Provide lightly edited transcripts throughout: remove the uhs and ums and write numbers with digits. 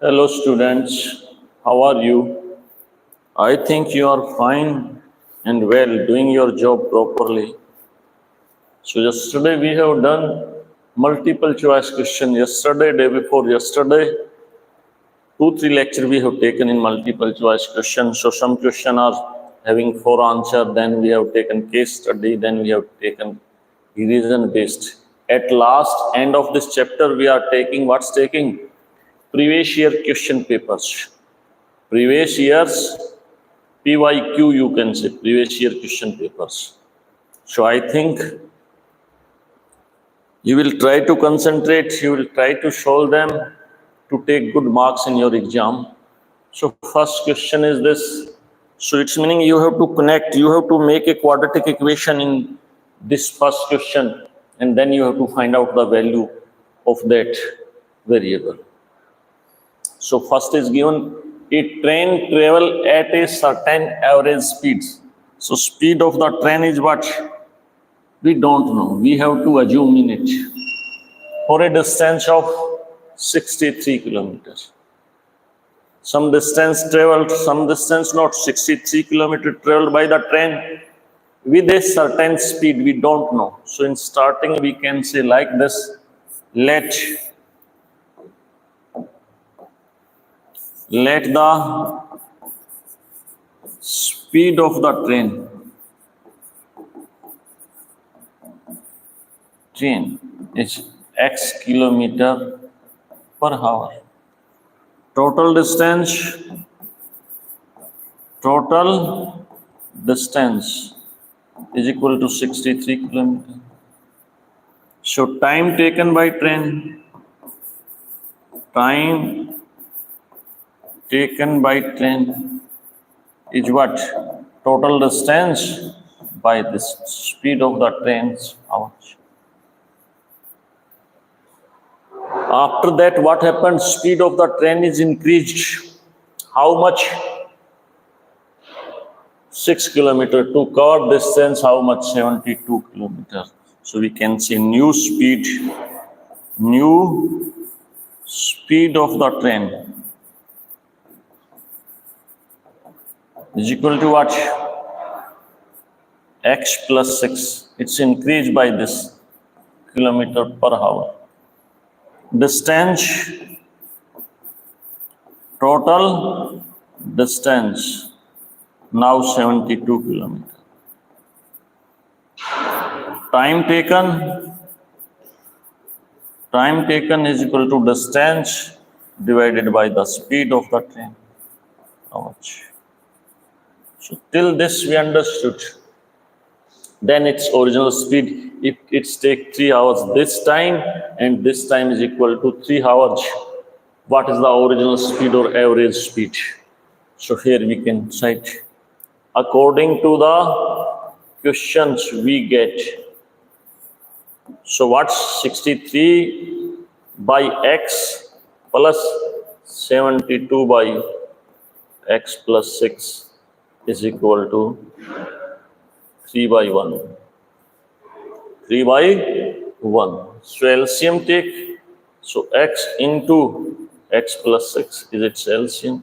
Hello students, how are you? I think you are fine and well, doing your job properly. So yesterday we have done multiple choice question. Yesterday, day before yesterday, 2-3 lecture we have taken in multiple choice question. So some question are having 4 answer, then we have taken case study, then we have taken revision based. At last end of this chapter, we are taking what's taking previous year question papers. Previous years PYQ, you can say, previous year question papers. So I think you will try to concentrate, you will try to solve them to take good marks in your exam. So first question is this. So it's meaning you have to connect, you have to make a quadratic equation in this first question, and then you have to find out the value of that variable. So first is given a train travel at a certain average speed. So speed of the train is what? We don't know. We have to assume in it. For a distance of 63 kilometers. Some distance traveled, some distance not. 63 kilometers traveled by the train with a certain speed. We don't know. So in starting we can say like this. Let the speed of the train is x kilometer per hour. Total distance is equal to 63 kilometers. So time taken by train is what? Total distance by this speed of the trains. How much? After that, what happens? Speed of the train is increased. How much? 6 kilometers. To cover distance, how much? 72 kilometers. So we can say new speed of the train is equal to what? X plus 6. It's increased by this kilometer per hour. Distance, total distance, now 72 kilometers. Time taken is equal to distance divided by the speed of the train. How much? So till this we understood. Then its original speed, if it's take 3 hours this time, and this time is equal to 3 hours, what is the original speed or average speed? So here we can cite, according to the questions we get. So what's 63 by x plus 72 by x plus 6 is equal to 3 by 1. 3 by 1. So LCM take, so x into x plus 6 is its LCM.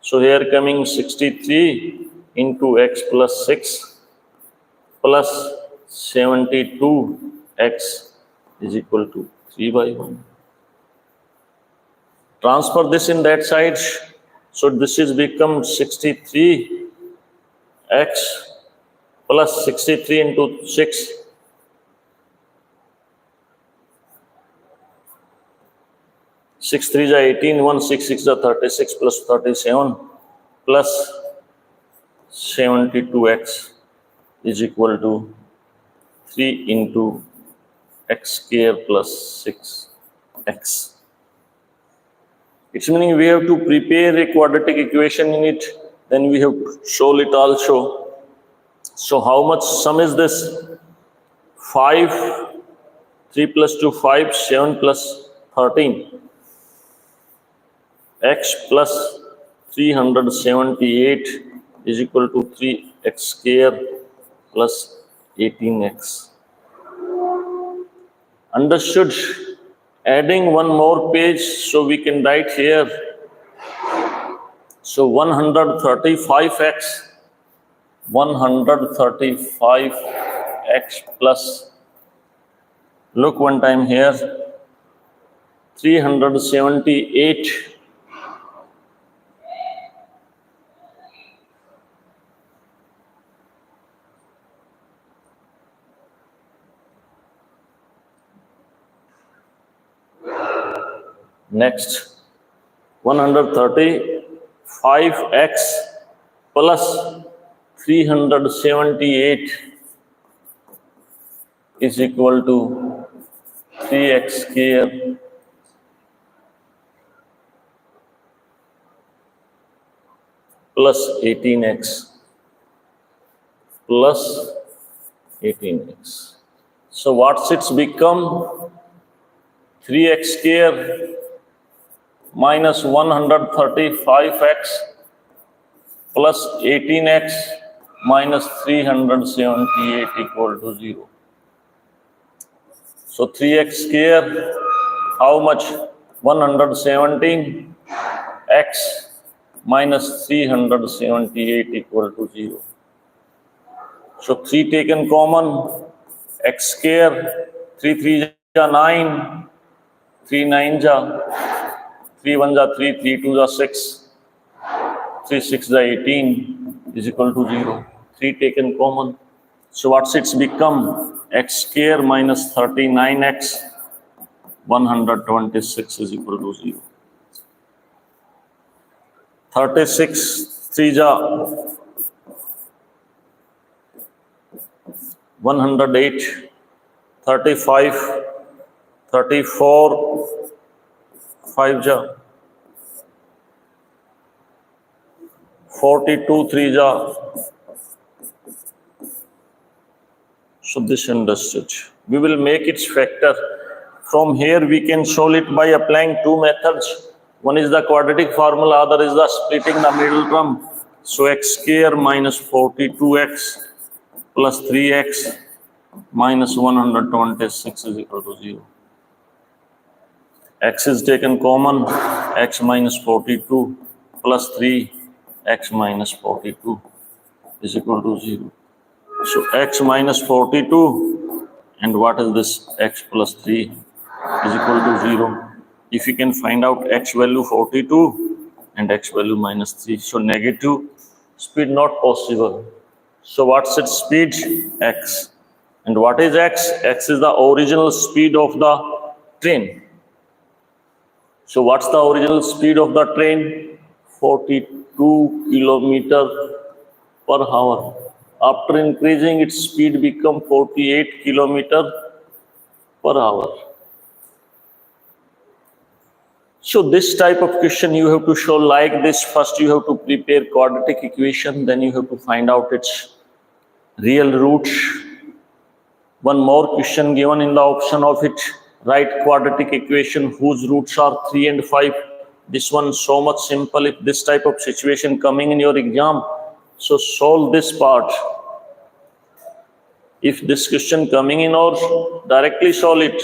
So here coming 63 into x plus 6 plus 72x is equal to 3 by 1. Transfer this in that side. So this is become 63x plus 63 into 6. 6 3 is 18, 1 6 6 is 36 plus 37 plus 72x is equal to 3 into x square plus 6x. It's meaning we have to prepare a quadratic equation in it, then we have to solve it also. So how much sum is this? 5, 3 plus 2, 5, 7 plus 13. X plus 378 is equal to 3x square plus 18x. Understood? Adding one more page, so we can write here So 135x plus, look one time here, 378 next 135x plus 378 is equal to 3x square plus 18x plus 18x. So what's it's become? 3x square minus 135x plus 18x minus 378 equal to 0. So 3x square, how much? 117 x minus 378 equal to 0. So 3 taken common, x square, 3 3 ja 9, 3 9 ja, 3 1 ja 3, 3 2 ja 6, 3 6 ja 18 is equal to 0. 3 taken common. So what's it's become? X square minus 39x, 126 is equal to 0. 36, 3 ja 108, 35, 34, 5 ja 42, 3 ja. So this understood. We will make its factor. From here we can solve it by applying two methods. One is the quadratic formula, other is the splitting the middle term. So x square minus 42x plus 3x minus 126 is equal to 0. X is taken common, x minus 42 plus 3, x minus 42 is equal to 0. So x minus 42 and what is this? X plus 3 is equal to 0. If you can find out x value 42 and x value minus 3. So negative speed not possible. So what's its speed? X. And what is x? X is the original speed of the train. So what's the original speed of the train? 42 kilometer per hour. After increasing its speed become 48 kilometer per hour. So this type of question you have to show like this. First you have to prepare quadratic equation, then you have to find out its real roots. One more question given in the option of it. Write quadratic equation whose roots are 3 and 5. This one so much simple. If this type of situation coming in your exam, so solve this part. If this question coming in or directly solve it.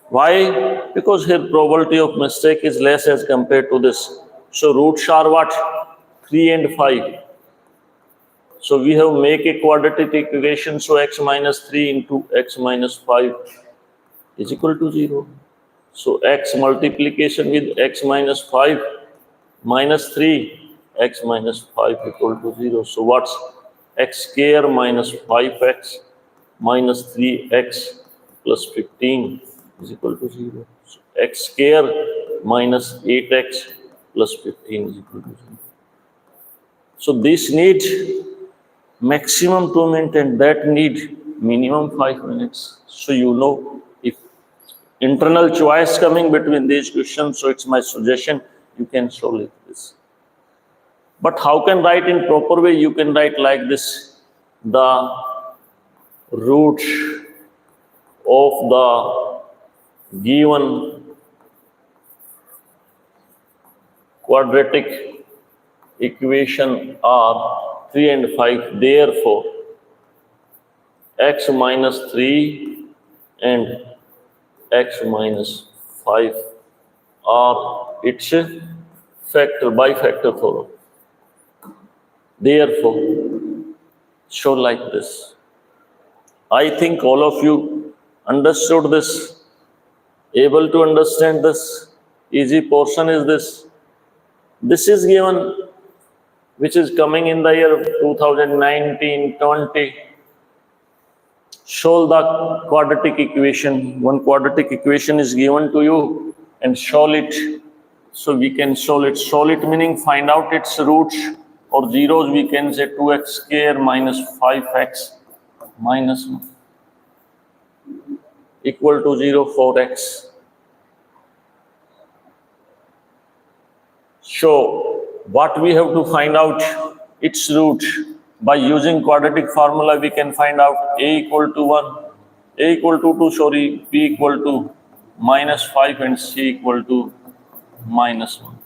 Why? Because here probability of mistake is less as compared to this. So roots are what? 3 and 5. So we have make a quadratic equation. So x minus 3 into x minus 5 is equal to 0. So x multiplication with x minus 5 minus 3, x minus 5 equal to 0. So what's x square minus 5x minus 3x plus 15 is equal to 0. So x square minus 8x plus 15 is equal to 0. So this need maximum 2 minutes and that need minimum 5 minutes. So you know, if internal choice coming between these questions, so it's my suggestion, you can solve it this. But how can write in proper way? You can write like this. The root of the given quadratic equation are 3 and 5. Therefore, x minus 3 and x minus 5 are its factor, bifactor follow. Therefore, show like this. I think all of you understood this, able to understand this. Easy portion is this. This is given, which is coming in the year 2019-20. Solve the quadratic equation. One quadratic equation is given to you and solve it. So we can solve it. Solve it meaning find out its roots or zeros. We can say 2x square minus 5x minus 1 equal to 0, 4x. So what we have to find out its root. By using quadratic formula, we can find out a equal to 1, a equal to 2, sorry, b equal to minus 5 and c equal to minus 1.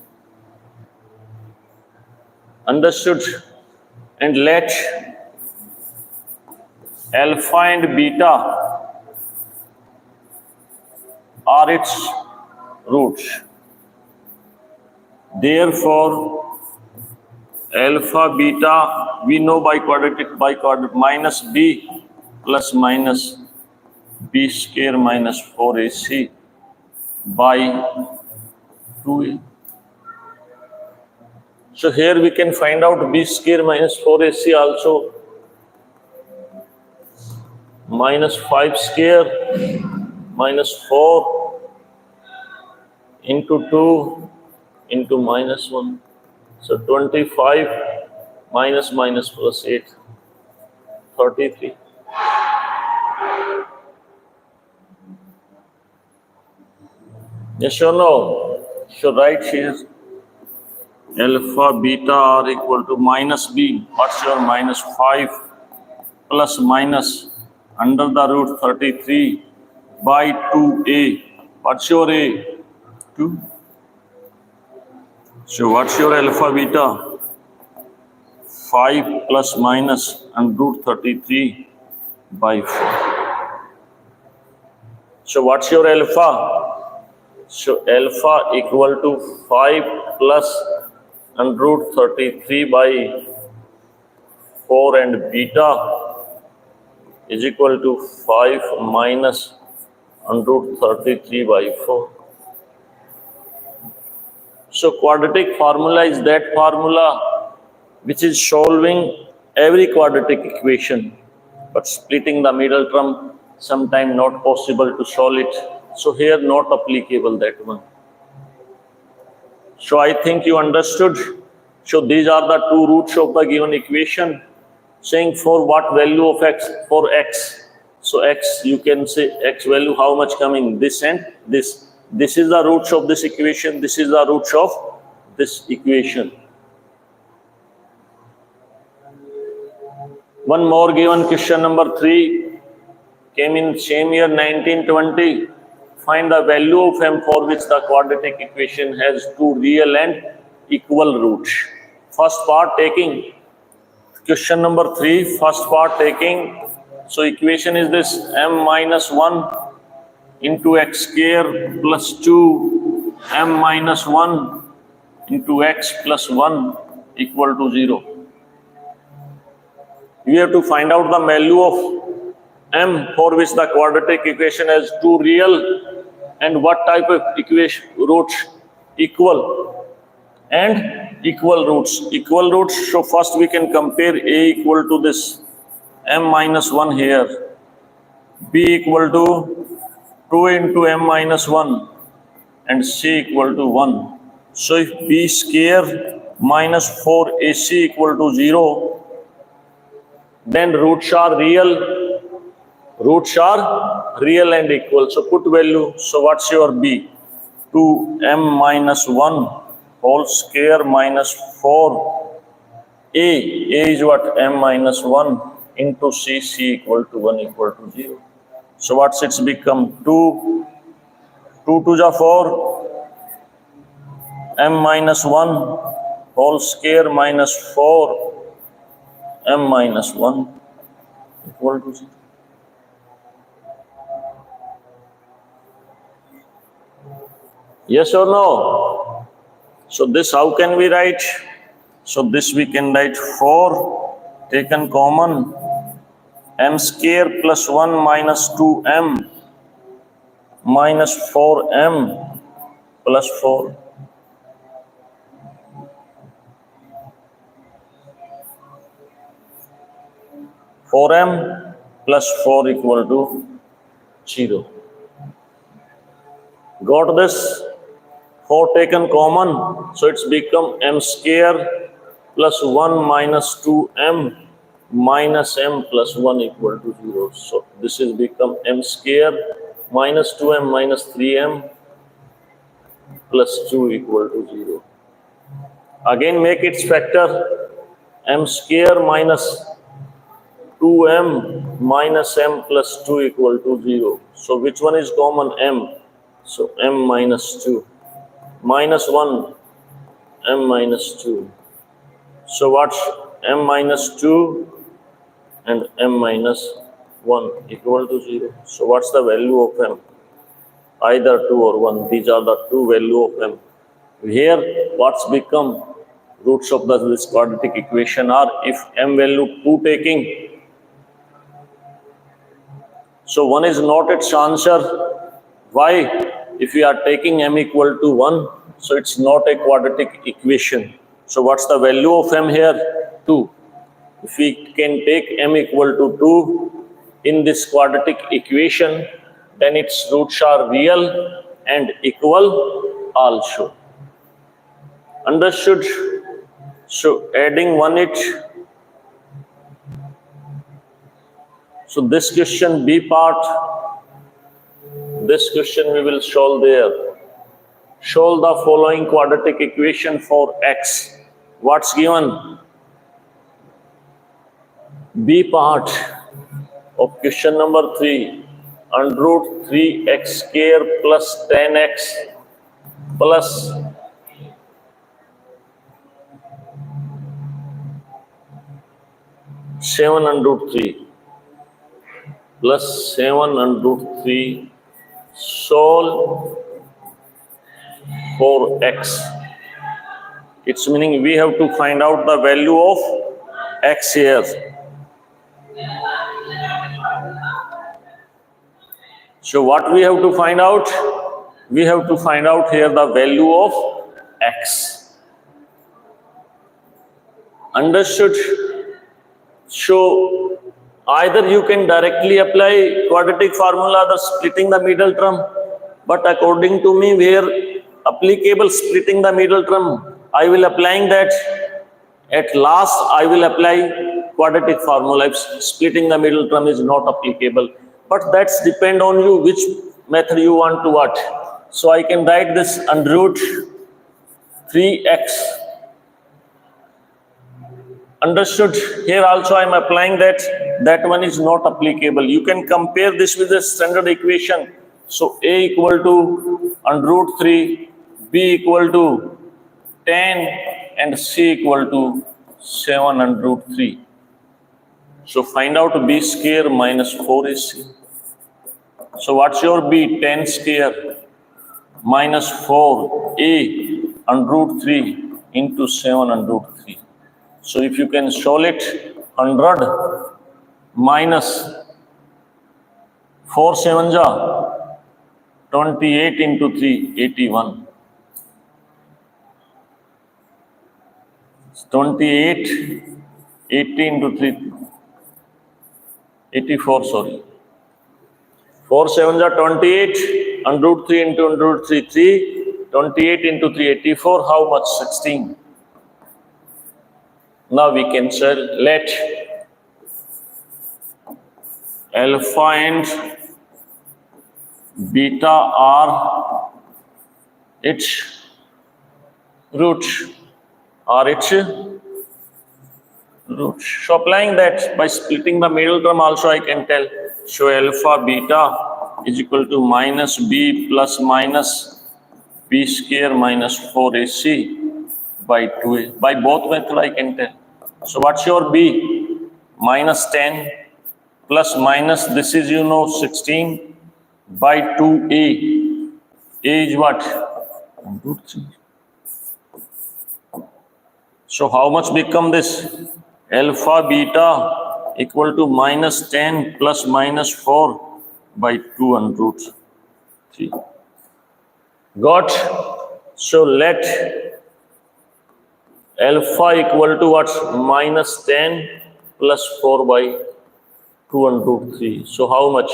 Understood? And let alpha and beta are its roots. Therefore, alpha, beta, we know by quadratic, minus b plus minus b square minus 4ac by 2a. So here we can find out b square minus 4ac also, minus 5 square minus 4 into 2 into minus 1. So 25 minus minus plus 8, 33. Yes or no? So write here alpha beta are equal to minus b. What's your minus 5 plus minus under the root 33 by 2a. What's your a? 2. So what's your alpha beta? 5 plus minus and root 33 by 4. So what's your alpha? So alpha equal to 5 plus and root 33 by 4 and beta is equal to 5 minus and root 33 by 4. So quadratic formula is that formula which is solving every quadratic equation, but splitting the middle term sometimes not possible to solve it. So here not applicable that one. So I think you understood. So these are the two roots of the given equation, saying for what value of x, for x. So x, you can say x value how much coming, this and this. This is the roots of this equation, this is the roots of this equation. One more given, question number 3, came in same year 1920. Find the value of m for which the quadratic equation has two real and equal roots. First part taking, question number 3, first part taking, so equation is this m minus 1 into x square plus 2 m minus 1 into x plus 1 equal to 0. You have to find out the value of m for which the quadratic equation has two real and what type of equation roots, equal and equal roots. Equal roots, so first we can compare a equal to this m minus 1 here, b equal to 2 into m minus 1 and c equal to 1. So if b square minus 4ac equal to 0, then roots are real and equal. So put value. So what's your b? 2m minus 1 whole square minus 4. A is what? M minus 1 into c equal to 1 equal to 0. So what's it's become? 2 to the 4, m minus 1 whole square minus 4 m minus 1 equal to 0. Yes or no? So this how can we write? So this we can write 4 taken common m square plus 1 minus 2m minus 4m plus 4. 4m plus 4 equal to 0. Got this? 4 taken common, so it's become m square plus 1 minus 2m minus m plus 1 equal to 0. So this is become m square minus 2m minus 3m plus 2 equal to 0. Again make its factor, m square minus 2m minus m plus 2 equal to 0. So which one is common? M. So m minus 2 minus 1 m minus 2. So what's m minus 2 and m minus 1 equal to 0. So what's the value of m? Either 2 or 1. These are the two value of m. Here what's become roots of this quadratic equation are, if m value 2 taking, so 1 is not its answer. Why? If we are taking m equal to 1, so it's not a quadratic equation. So what's the value of m here? 2. If we can take m equal to 2 in this quadratic equation, then its roots are real and equal also. Understood? So adding 1 it. So this question B part, this question we will solve there. Solve the following quadratic equation for x. What's given? B part of question number 3, under root 3x square plus 10x plus 7 under root 3 plus 7 under root 3, solve for x. It's meaning we have to find out the value of x here. So what we have to find out? We have to find out here the value of x. Understood? So either you can directly apply quadratic formula, the splitting the middle term, but according to me, where applicable splitting the middle term, I will applying that. At last, I will apply quadratic formula if splitting the middle term is not applicable. But that's depend on you which method you want to what. So I can write this under root 3x. Understood? Here also I am applying that. That one is not applicable. You can compare this with the standard equation. So a equal to under root 3, b equal to 10 and c equal to 7 under root 3. So find out b square minus 4ac. So what's your b? 10 square minus 4a under root 3 into 7 under root 3. So if you can solve it, 100 minus 4 7 ja 28 into 3, 81. 28, 80 into 3, 84, sorry. 4 7 ja 28, under root 3 into under root 3, 3, 28 into 3, 84, how much? 16. Now we can say let alpha and beta are its roots. So applying that by splitting the middle term also I can tell. So alpha beta is equal to minus b plus minus b square minus 4ac by 2a. By both method I can tell. So what's your b? Minus 10 plus minus, this is 16 by 2a. A is what? Root 3. So how much become this? Alpha beta equal to minus 10 plus minus 4 by 2 and root 3. Got? So let alpha equal to what? Minus 10 plus 4 by 2 and root 3. So how much?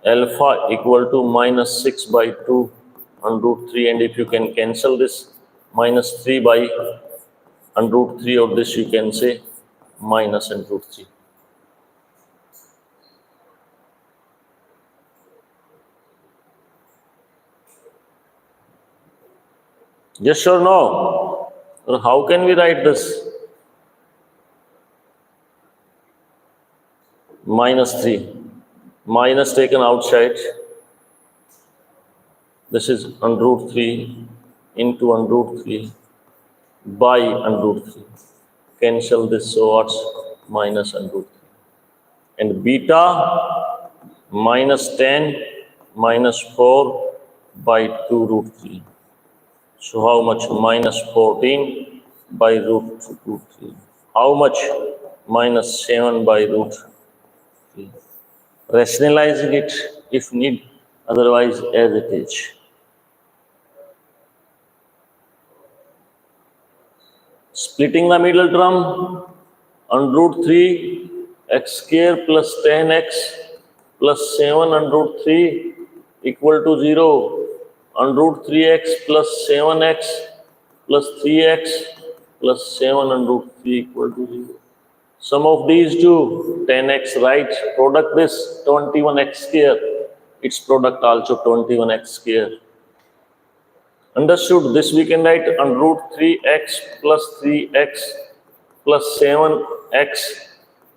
Alpha equal to minus 6 by 2 and root 3. And if you can cancel this, minus 3 by and root 3 of this, you can say minus and root 3. Yes or no? Or how can we write this? Minus 3. Minus taken outside. This is under root 3 into under root 3 by under root 3. Cancel this, so what's minus under root 3. And beta minus 10 minus 4 by 2 root 3. So how much? Minus 14 by root 3. How much? Minus 7 by root 3. Rationalizing it if need, otherwise as it is. Splitting the middle term, under root 3 x square plus 10x plus 7 under root 3 equal to 0. Under root 3x plus 7x plus 3x plus 7 under root 3 equal to 0. Sum of these two, 10x, right? Product this, 21x square. Its product also 21x square. Understood? This we can write under root 3x plus 3x plus 7x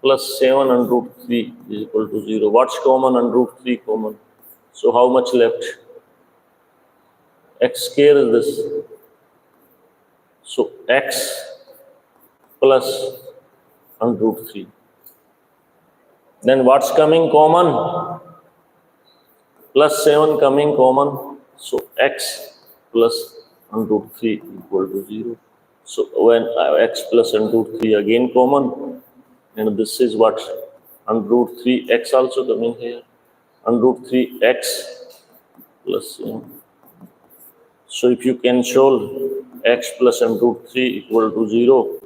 plus 7 under root 3 is equal to 0. What's common? Under root 3 common. So how much left? X square is this. So x plus under root 3. Then what's coming common? Plus 7 coming common. So x plus under root 3 equal to 0. So when x plus under root 3 again common, and this is what? Under root 3 x also coming here. Under root 3 x plus 7. So if you can solve x plus under root 3 equal to 0,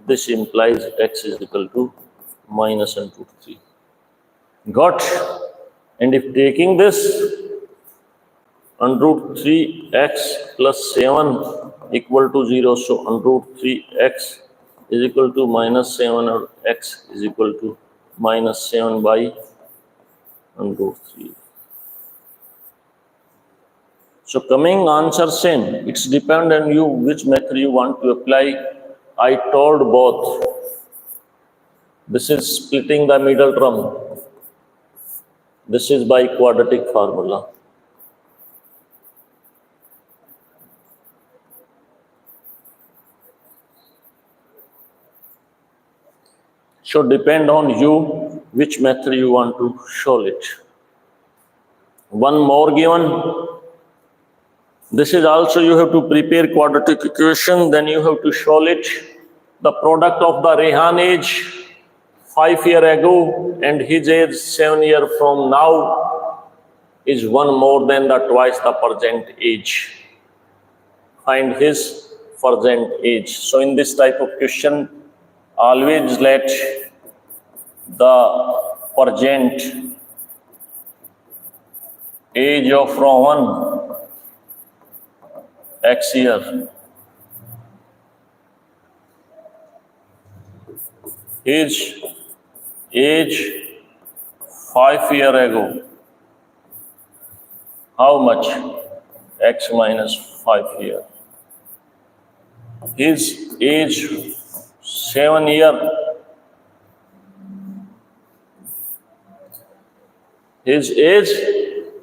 this implies x is equal to minus under root 3. Got? And if taking this under root 3x plus 7 equal to 0, so under root 3x is equal to minus 7, or x is equal to minus 7 by under root 3. So coming answer same, it's depend on you which method you want to apply. I told both. This is splitting the middle term. This is by quadratic formula. So depend on you which method you want to solve it. One more given. This is also you have to prepare quadratic equation, then you have to solve it. The product of the Rehan age 5 years ago and his age 7 years from now is one more than the twice the present age. Find his present age. So in this type of question, always let the present age of Rohan x year, his age 5 years ago, how much? X minus 5 years. His age 7 years, his age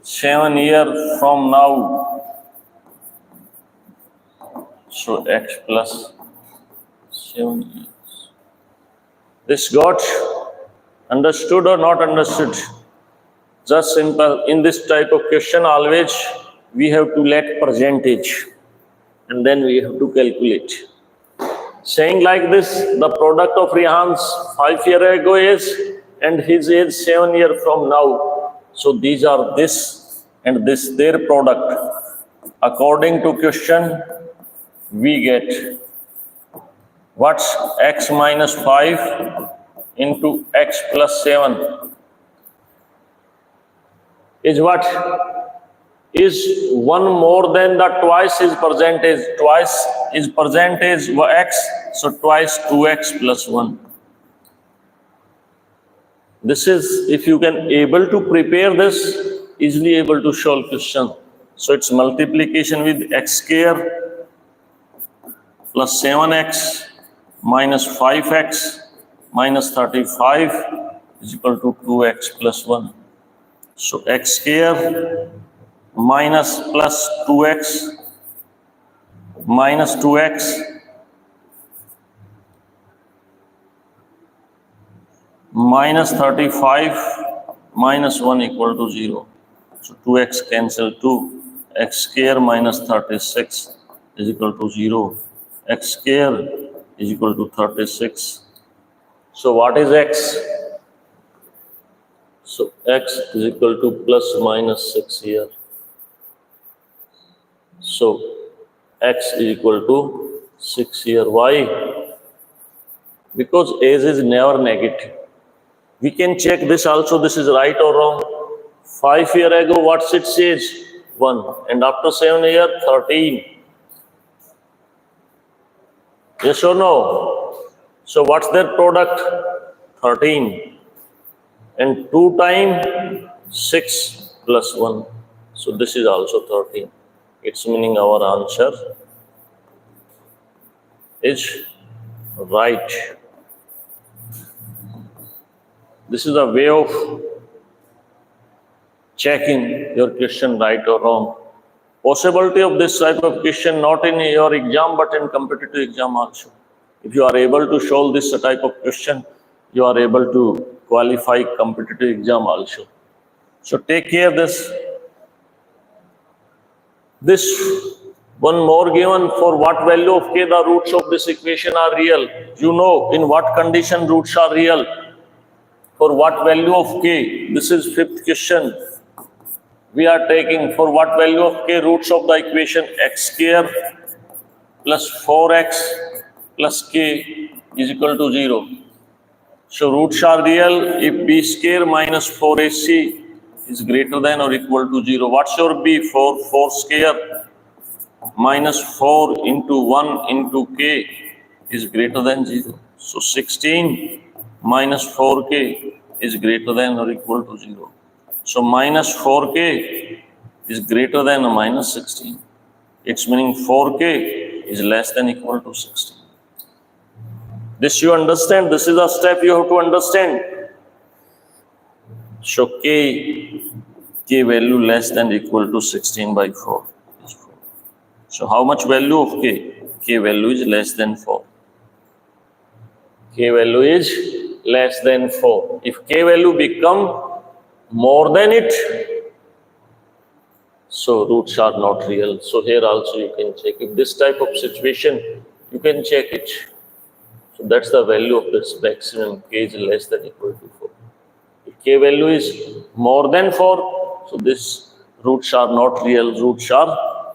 7 years from now. So x plus 7 years. This got understood or not understood? Just simple. In this type of question, always we have to let percentage and then we have to calculate. saying like this, the product of Rihan's 5 years ago is, and his age 7 years from now. So these are this and this their product. According to question, we get what's x minus 5 into x plus 7 is what? Is 1 more than the twice is percentage. Twice is percentage x, so twice 2x plus 1. This is, if you can able to prepare this, easily able to solve question. So it's multiplication with x square plus 7x minus 5x minus 35 is equal to 2x plus 1. So x square minus plus 2x minus 2x minus 35 minus 1 equal to 0. So 2x cancel 2. X square minus 36 is equal to 0. X square is equal to 36. So what is x? So x is equal to plus minus 6 here. So x is equal to 6 here. Why? Because age is never negative. We can check this also, this is right or wrong. 5 years ago, what's its age? 1. And after 7 years, 13. Yes or no? So what's their product? 13. And 2 times 6 plus 1. So this is also 13. It's meaning our answer is right. This is a way of checking your question right or wrong. Possibility of this type of question not in your exam but in competitive exam also. If you are able to solve this type of question, you are able to qualify competitive exam also. So take care this. This one more given, for what value of k the roots of this equation are real. You know in what condition roots are real. For what value of k? This is 5th question. We are taking for what value of k roots of the equation x square plus 4x plus k is equal to 0. So roots are real if b square minus 4ac is greater than or equal to 0. What's your b? 4 square minus 4 into 1 into k is greater than 0. So 16 minus 4k is greater than or equal to 0. So minus 4k is greater than or minus 16. It's meaning 4k is less than equal to 16. This you understand? This is a step you have to understand. So k value less than equal to 16 by 4 is 4. So how much value of k? K value is less than 4. K value is less than 4. If k value become more than it, so roots are not real. So here also you can check. If this type of situation, you can check it. So that's the value of this maximum. K is less than equal to 4. If k value is more than 4, so this roots are not real. Roots are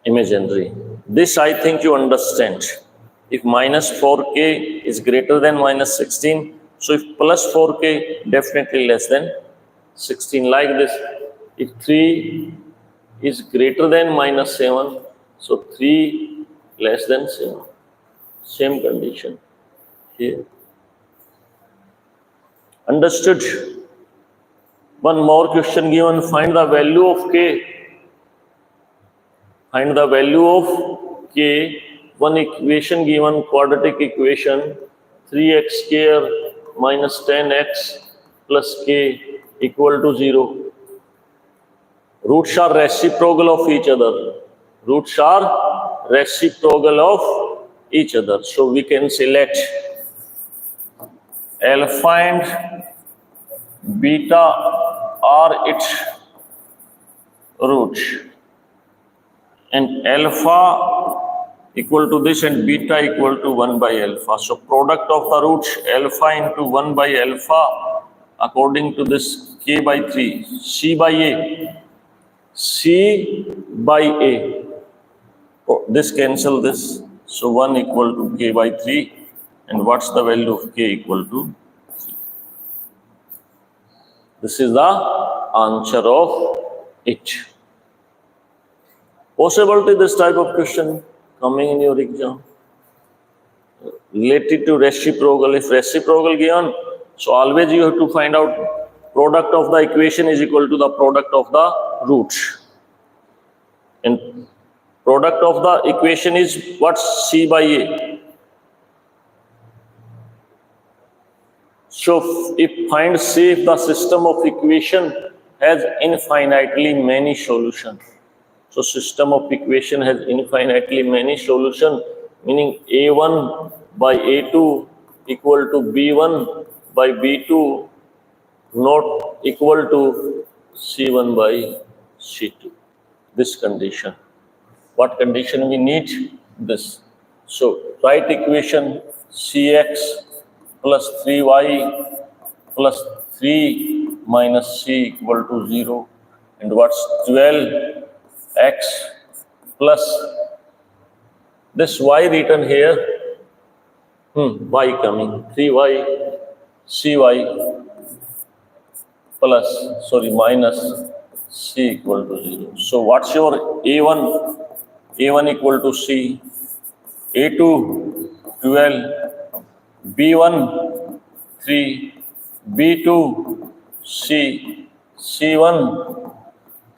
imaginary. This I think you understand. If minus 4k is greater than minus 16, so if plus 4k definitely less than 16, like this. If 3 is greater than minus 7, so 3 less than 7. Same condition here. Understood? One more question given, find the value of k. Find the value of k. One equation given, quadratic equation, 3x square minus 10x plus k equal to 0. Roots are reciprocal of each other. Roots are reciprocal of each other. So we can select alpha and beta are its roots. And alpha equal to this and beta equal to 1 by alpha. So product of the roots alpha into 1 by alpha according to this k by 3, c by a, c by a. Oh, this cancel this. So 1 equal to k by 3. And what's the value of k equal to? This is the answer of it. Possibility this type of question coming in your exam. Related to reciprocal, if reciprocal given, so always you have to find out product of the equation is equal to the product of the roots. And product of the equation is what? C by A. So if find say if the system of equation has infinitely many solutions. So system of equation has infinitely many solutions, meaning A1 by A2 equal to B1 by B2 not equal to C1 by C2. This condition. What condition we need? This. So write equation Cx plus 3y plus 3 minus c equal to 0. And what's 12x plus this y written here, y coming, 3y, cy plus, minus c equal to 0. So what's your A1? A1 equal to c, A2 12, B1 3, B2 c, C1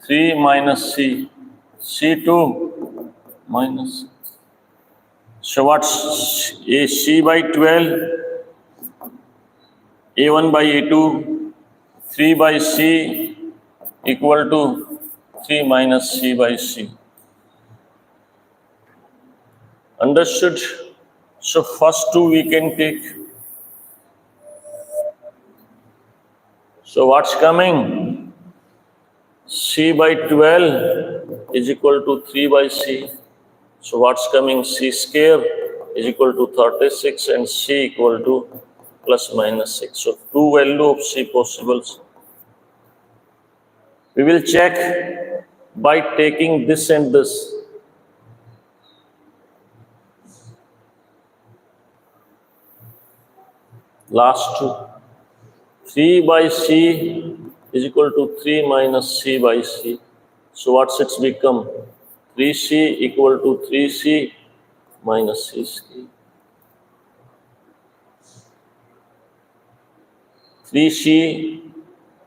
3 minus c, C2 minus. So what's a c by 12, A1 by A2, 3 by c equal to 3 minus c by c. Understood? So first two we can take. So what's coming? C by 12 is equal to 3 by c. So what's coming? C square is equal to 36 and c equal to plus minus 6. So two value of c possibles. We will check by taking this and this. Last two. 3 by c is equal to 3 minus c by c. So what's it's become? 3c equal to 3c minus c square.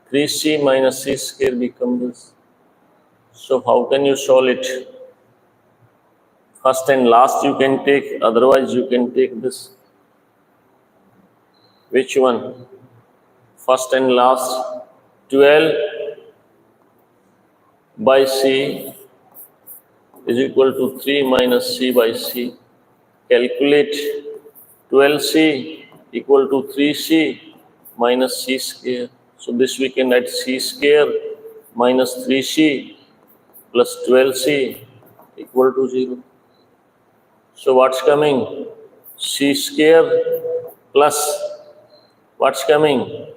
3c minus c square become this. So how can you solve it? First and last you can take, otherwise you can take this. Which one? First and last. 12 by c is equal to 3 minus c by c. Calculate 12c equal to 3c minus c square. So this we can write c square minus 3c plus 12c equal to 0. So what's coming? C square plus what's coming?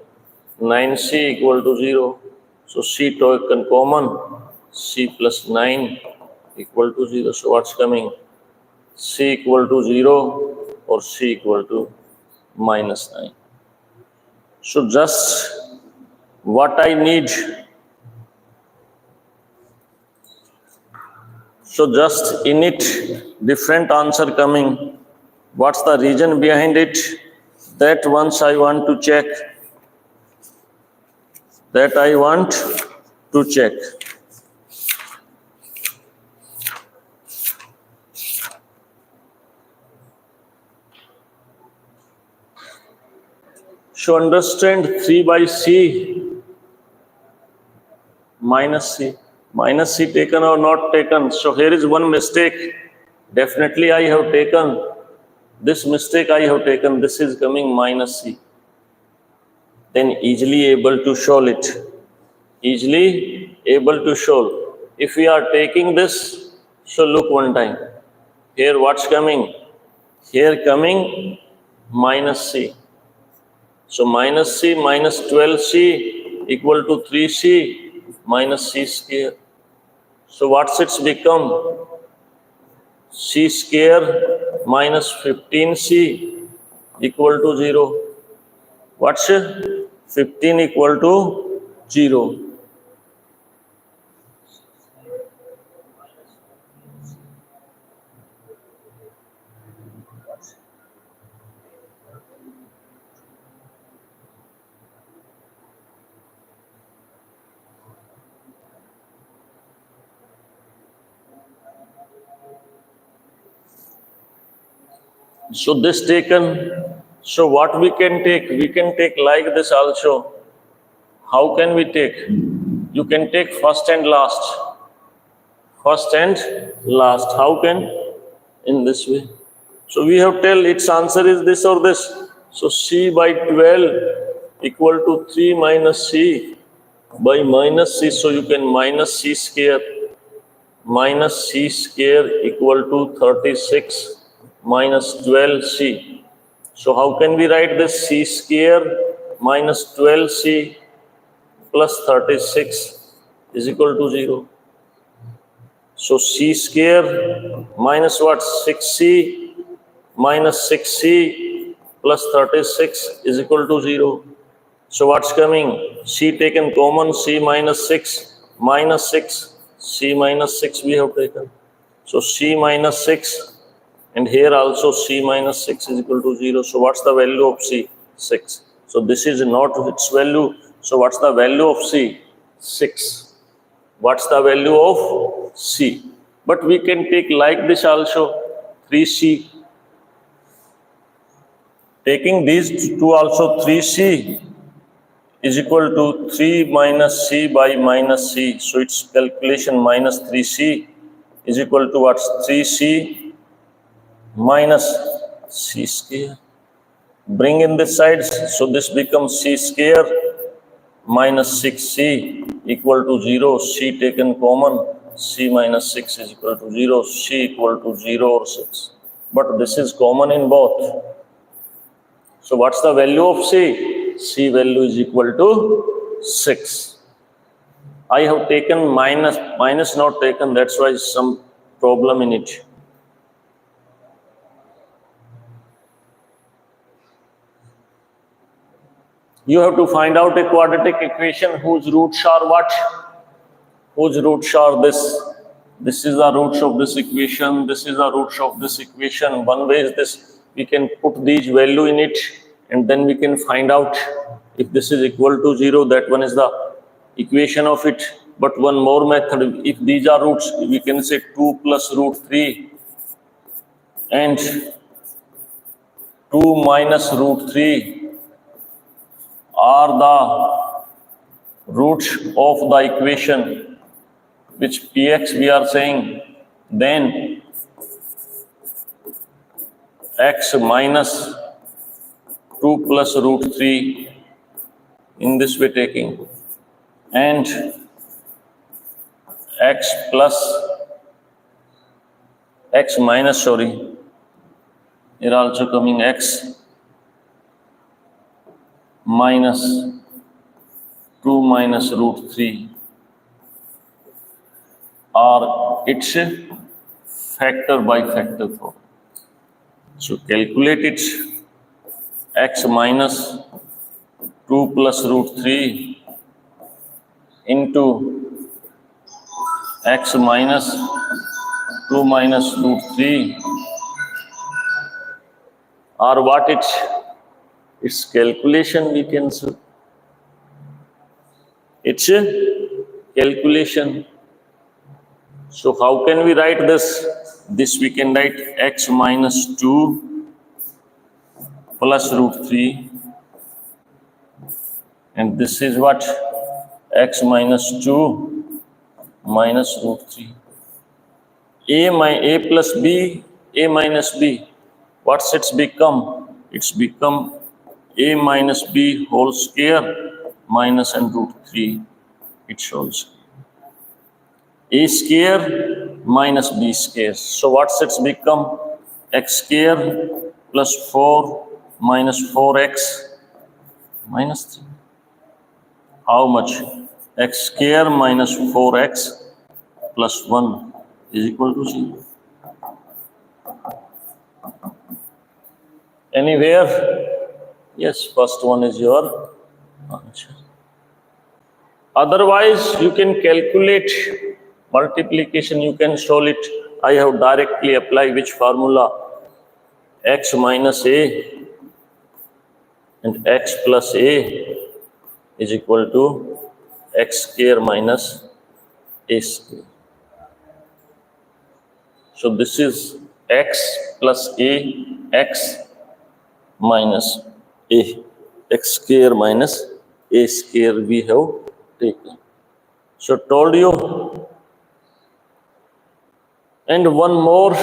9c equal to 0. So c taken common, c plus 9 equal to 0. So what's coming? C equal to 0 or c equal to minus 9. So just what I need. So just in it, different answer coming. What's the reason behind it? That once I want to check. That I want to check. So understand 3 by c minus c. Minus c taken or not taken. So here is one mistake. Definitely I have taken. This mistake I have taken. This is coming minus c. Then easily able to solve it. Easily able to solve. If we are taking this, so look one time. Here what's coming? Here coming minus c. So minus c minus 12c equal to 3c minus c square. So what's it's become? C square minus 15c equal to 0. What's 15 equal to 0? So this taken, so what we can take? We can take like this also. How can we take? You can take first and last. First and last. How can? In this way. So we have tell its answer is this or this. So c by 12 equal to 3 minus c by minus c. So you can minus c square. Minus c square equal to 36 minus 12c. So how can we write this? C square minus 12c plus 36 is equal to 0. So c square minus what? 6c minus 6c plus 36 is equal to 0. So what's coming? C taken common, c minus 6 minus 6, c minus 6 we have taken. So c minus 6 and here also c minus 6 is equal to 0. So what's the value of c? 6. So this is not its value. So what's the value of c? 6. What's the value of c? But we can take like this also, 3c. Taking these two also, 3c is equal to 3 minus c by minus c. So its calculation minus 3c is equal to what? 3c minus c square. Bring in this side, so this becomes c square minus 6c equal to 0. C taken common, c minus 6 is equal to 0. C equal to 0 or 6. But this is common in both. So what's the value of c? C value is equal to 6. I have taken minus not taken, that's why some problem in it. You have to find out a quadratic equation whose roots are what? Whose roots are this? This is the roots of this equation. This is the roots of this equation. One way is this. We can put these value in it and then we can find out if this is equal to 0. That one is the equation of it. But one more method. If these are roots, we can say 2 plus root 3 and 2 minus root 3 are the roots of the equation which px we are saying, then x minus 2 plus root 3 in this way taking, and x minus, here also coming x minus 2 minus root 3 are its factor by factor form. So calculate it, x minus 2 plus root 3 into x minus 2 minus root 3 or what its calculation we can say. It's a calculation. So how can we write this? This we can write x minus 2 plus root 3 and this is what? X minus 2 minus root 3. A plus b, a minus b. What's it's become? It's become a minus b whole square minus and root 3. It shows. A square minus B square. So what's it's become? X square plus 4 minus 4x minus 3. How much? X square minus 4x plus 1 is equal to 0. Anywhere? Yes, first one is your answer. Otherwise, you can calculate multiplication, you can solve it. I have directly applied which formula? X minus A and x plus A is equal to x square minus A square. So this is x plus A, x minus A, x square minus A square we have taken. So told you. And one more,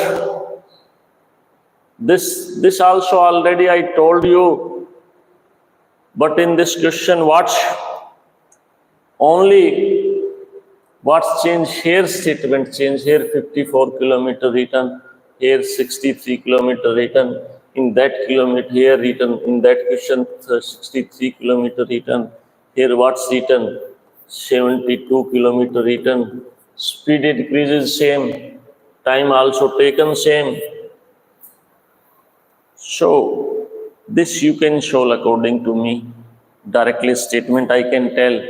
this also already I told you, but in this question watch, only what's changed here, statement change here, 54 kilometer written, here 63 kilometer written, in that kilometer here written, in that question 63 kilometer written, here what's written, 72 kilometer written, speed increases same, time also taken same. So this you can show according to me. Directly statement I can tell.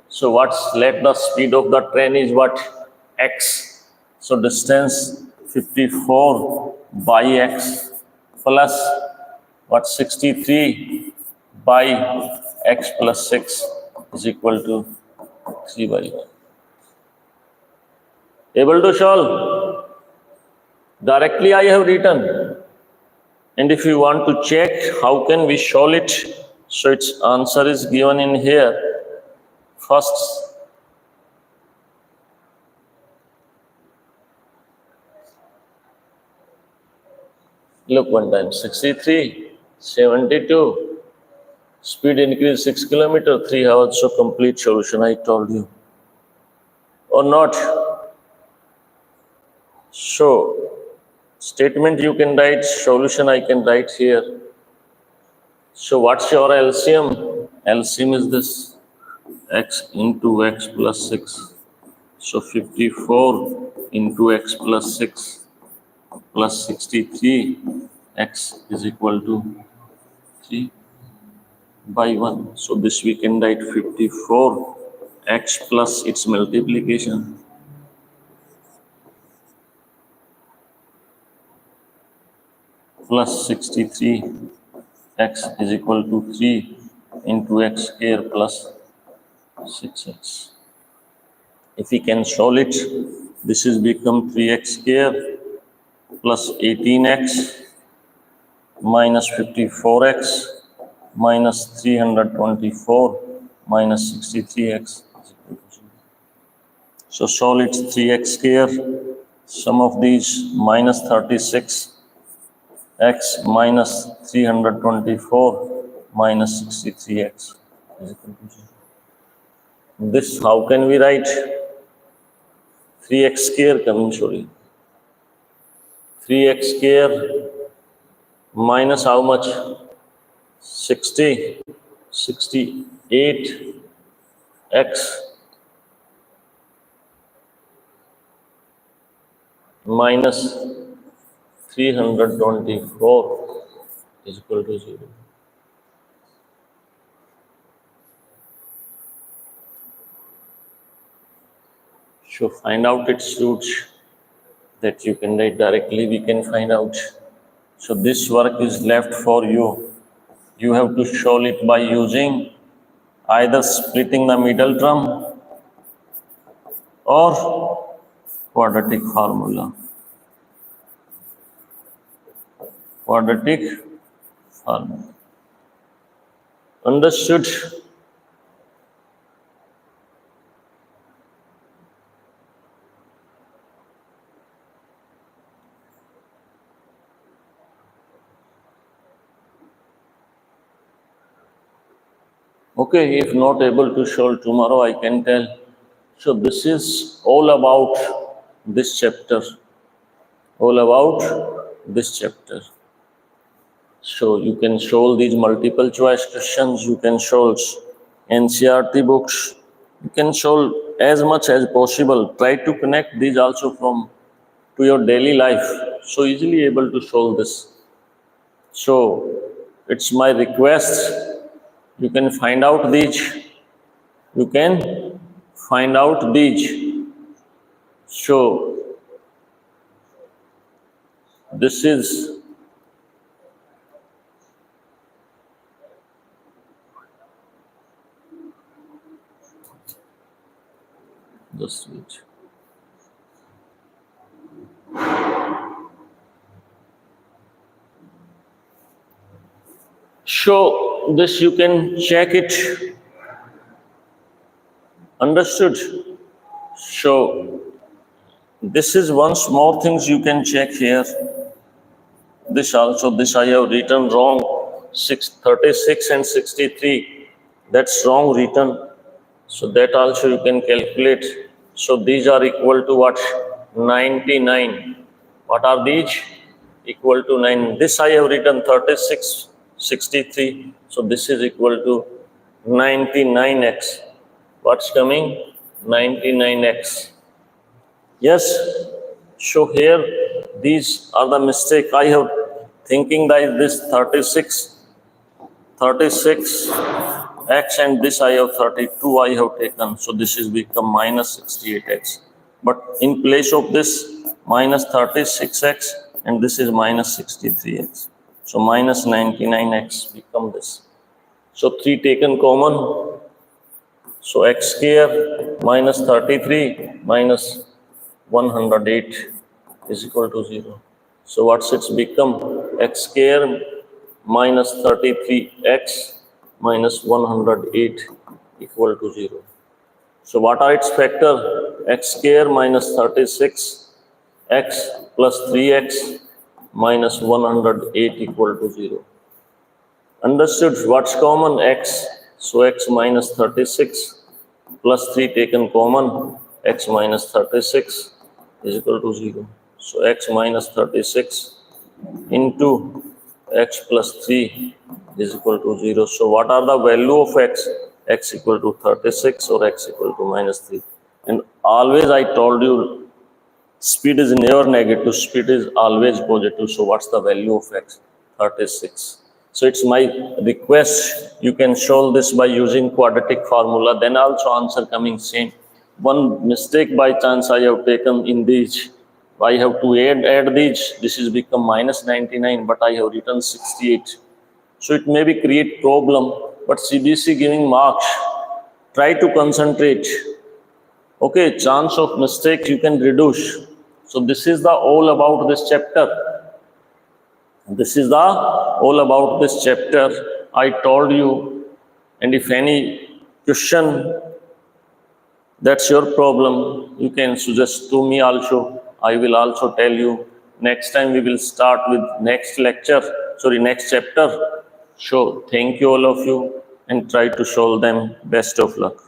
So what's let the speed of the train is what? X. So distance 54 by X plus what 63 by X plus 6 is equal to 3 by 1. Able to solve? Directly I have written. And if you want to check how can we solve it, so its answer is given in here. First, look one time, 63, 72, speed increase 6 kilometer, 3 hours, so complete solution I told you. Or not? So, statement you can write, solution I can write here. So what's your LCM? LCM is this, x into x plus 6. So 54 into x plus 6 plus 63, x is equal to 3 by 1. So this we can write 54 x plus its multiplication plus 63 x is equal to 3 into x square plus 6x. If we can solve it, this is become 3x square plus 18x minus 54x minus 324 minus 63x. So solve it 3x square, sum of these minus 36 x minus 324 minus 63x. This how can we write? 3x square coming, sorry. 3x square minus how much? 60, 68 x minus 324 is equal to 0. So find out its roots, that you can write directly, we can find out. So this work is left for you. You have to solve it by using either splitting the middle term or quadratic formula. Quadratic formula. Understood? Okay, if not able to solve tomorrow, I can tell So this is all about this chapter. All about this chapter. So you can solve these multiple choice questions, you can solve NCRT books, you can solve as much as possible. Try to connect these also from to your daily life. So easily able to solve this. So it's my request, you can find out these, you can find out these. So this is the switch. So this you can check it. Understood? So this is one small things you can check here. This also, this I have written wrong. 36 and 63. That's wrong written. So that also you can calculate. So these are equal to what? 99. What are these? Equal to 9. This I have written 36, 63. So this is equal to 99x. What's coming? 99x. Yes. So here, these are the mistake I have thinking that this 36x and this I have 32 I have taken. So this is become minus 68x. But in place of this minus 36x and this is minus 63x. So minus 99x become this. So 3 taken common. So x square minus 33 minus 108 is equal to 0. So what's it's become? X square minus 33x minus 108 equal to 0. So what are its factor? X square minus 36 x plus 3x minus 108 equal to 0. Understood? What's common? X. So x minus 36 plus 3 taken common, x minus 36 is equal to 0. So x minus 36 into x plus 3 is equal to 0. So what are the value of x? X equal to 36 or x equal to minus 3. And always I told you, speed is never negative, speed is always positive. So what's the value of x? 36. So it's my request, you can solve this by using quadratic formula, then also answer coming same. One mistake by chance I have taken in these. I have to add these. This is become minus 99, but I have written 68. So it may be create problem, but CBSE giving marks. Try to concentrate. Okay, chance of mistake you can reduce. So this is the all about this chapter. This is the all about this chapter. I told you, and if any question, that's your problem. You can suggest to me also. I will also tell you. Next time we will start with next lecture. Sorry, next chapter. So thank you all of you and try to solve them. Best of luck.